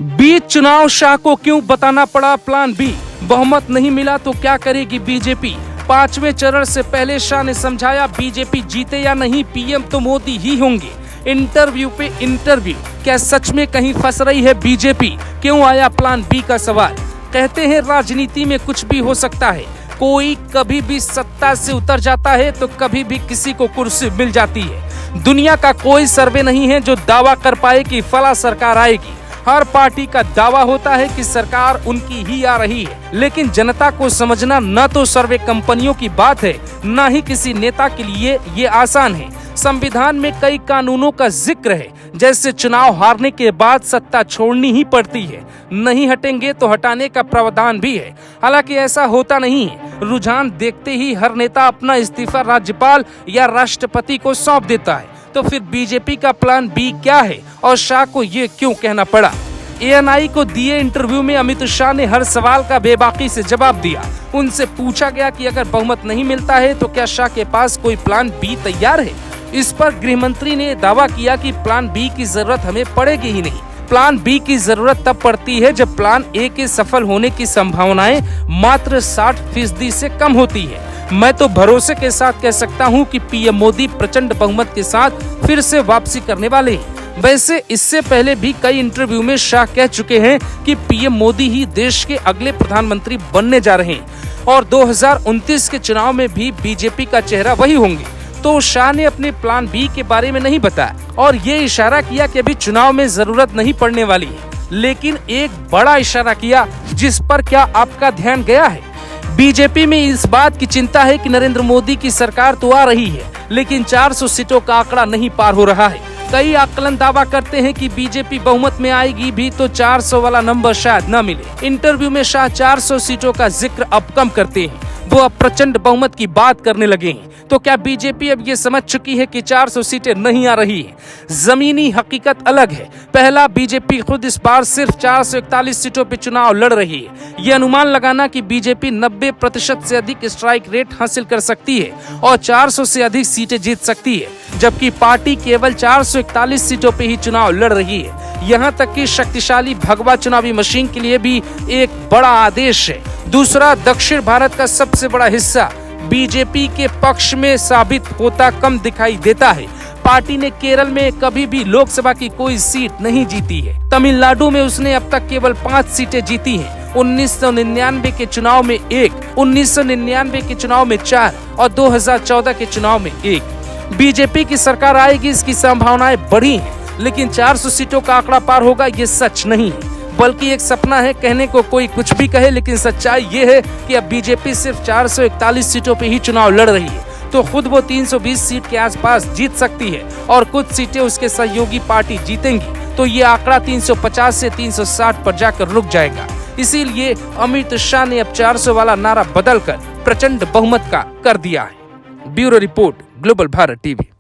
बीच चुनाव शाह को क्यों बताना पड़ा प्लान बी? बहुमत नहीं मिला तो क्या करेगी बीजेपी? 5वें चरण से पहले शाह ने समझाया बीजेपी जीते या नहीं पीएम तो मोदी ही होंगे। इंटरव्यू पे इंटरव्यू, क्या सच में कहीं फंस रही है बीजेपी? क्यों आया प्लान बी का सवाल? कहते हैं राजनीति में कुछ भी हो सकता है, कोई कभी भी सत्ता से उतर जाता है तो कभी भी किसी को कुर्सी मिल जाती है। दुनिया का कोई सर्वे नहीं है जो दावा कर पाए कि फला सरकार आएगी। हर पार्टी का दावा होता है कि सरकार उनकी ही आ रही है, लेकिन जनता को समझना न तो सर्वे कंपनियों की बात है, न ही किसी नेता के लिए ये आसान है। संविधान में कई कानूनों का जिक्र है, जैसे चुनाव हारने के बाद सत्ता छोड़नी ही पड़ती है, नहीं हटेंगे तो हटाने का प्रावधान भी है। हालांकि ऐसा होता नहीं है। रुझान देखते ही हर नेता अपना इस्तीफा राज्यपाल या राष्ट्रपति को सौंप देता है। तो फिर बीजेपी का प्लान बी क्या है और शाह को ये क्यों कहना पड़ा? एएनआई को दिए इंटरव्यू में अमित शाह ने हर सवाल का बेबाकी से जवाब दिया। उनसे पूछा गया कि अगर बहुमत नहीं मिलता है तो क्या शाह के पास कोई प्लान बी तैयार है? इस पर गृह मंत्री ने दावा किया कि प्लान बी की जरूरत हमें पड़ेगी ही नहीं। प्लान बी की जरूरत तब पड़ती है जब प्लान ए के सफल होने की संभावनाएं मात्र 60% से कम होती है। मैं तो भरोसे के साथ कह सकता हूं कि पीएम मोदी प्रचंड बहुमत के साथ फिर से वापसी करने वाले हैं। वैसे इससे पहले भी कई इंटरव्यू में शाह कह चुके हैं कि पीएम मोदी ही देश के अगले प्रधानमंत्री बनने जा रहे हैं और 2029 के चुनाव में भी बीजेपी का चेहरा वही होंगे। तो शाह ने अपने प्लान बी के बारे में नहीं बताया और ये इशारा किया कि अभी चुनाव में जरूरत नहीं पड़ने वाली है, लेकिन एक बड़ा इशारा किया जिस पर क्या आपका ध्यान गया है? बीजेपी में इस बात की चिंता है कि नरेंद्र मोदी की सरकार तो आ रही है, लेकिन 400 सीटों का आंकड़ा नहीं पार हो रहा है। कई आकलन दावा करते हैं कि बीजेपी बहुमत में आएगी भी तो 400 वाला नंबर शायद न मिले। इंटरव्यू में शाह 400 सीटों का जिक्र अब कम करते हैं, वो अब प्रचंड बहुमत की बात करने लगे हैं। तो क्या बीजेपी अब ये समझ चुकी है कि 400 सीटें नहीं आ रही है? जमीनी हकीकत अलग है। पहला, बीजेपी खुद इस बार सिर्फ 441 सीटों पर चुनाव लड़ रही है। ये अनुमान लगाना कि बीजेपी 90% से अधिक स्ट्राइक रेट हासिल कर सकती है और 400 से अधिक सीटें जीत सकती है, जबकि पार्टी केवल 441 सीटों पे ही चुनाव लड़ रही है। यहाँ तक कि शक्तिशाली भगवा चुनावी मशीन के लिए भी एक बड़ा आदेश है। दूसरा, दक्षिण भारत का सबसे बड़ा हिस्सा बीजेपी के पक्ष में साबित होता कम दिखाई देता है। पार्टी ने केरल में कभी भी लोकसभा की कोई सीट नहीं जीती है। तमिलनाडु में उसने अब तक केवल 5 सीटें जीती हैं। 1999 के चुनाव में 1, 1999 के चुनाव में 4 और 2014 के चुनाव में 1। बीजेपी की सरकार आएगी, इसकी संभावनाएं बढ़ी हैं, लेकिन 400 सीटों का आंकड़ा पार होगा ये सच नहीं है, बल्कि एक सपना है। कहने को कोई कुछ भी कहे, लेकिन सच्चाई ये है कि अब बीजेपी सिर्फ 441 सीटों पे ही चुनाव लड़ रही है, तो खुद वो 320 सीट के आसपास जीत सकती है और कुछ सीटें उसके सहयोगी पार्टी जीतेंगी, तो ये आंकड़ा 350 से 360 पर जाकर रुक जाएगा। इसीलिए अमित शाह ने अब 400 वाला नारा बदलकर प्रचंड बहुमत का कर दिया है। Bureau report, global Bharat TV.